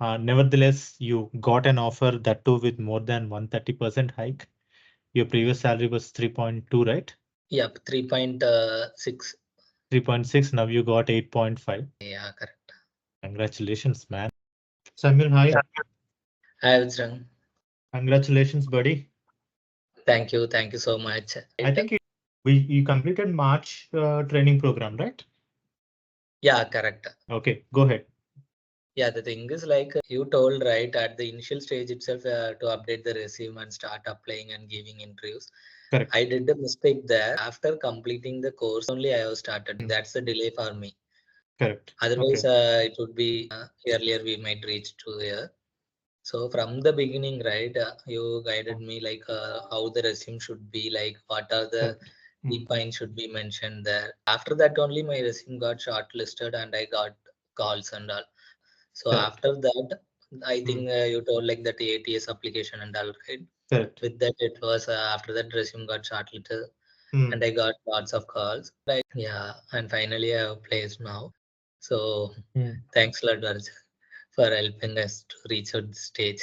Nevertheless, you got an offer that too with more than 130% hike. Your previous salary was 3.2, right? Yep, 3.6. 3.6. Now you got 8.5. Yeah, correct. Congratulations, man. Samuel, hi. Hi, Vajrang. Congratulations, buddy. Thank you so much. I think you completed March training program, right? Yeah, correct. Okay, go ahead. Yeah, the thing is like you told right at the initial stage itself to update the resume and start applying and giving interviews. Correct. I did a mistake there. After completing the course only I have started. That's the delay for me. Correct. Otherwise, Okay. it would be earlier we might reach to here. So from the beginning, right, you guided me like how the resume should be, like what are the Correct. key points should be mentioned there. After that only my resume got shortlisted and I got calls and all. So Correct. after that, I think you told like that ATS application and all, right? Correct. With that, it was after that resume got shortlisted and Hmm. I got lots of calls. Like, yeah, and finally I have placed now. So Hmm. thanks a lot, Varja, for helping us to reach out the stage.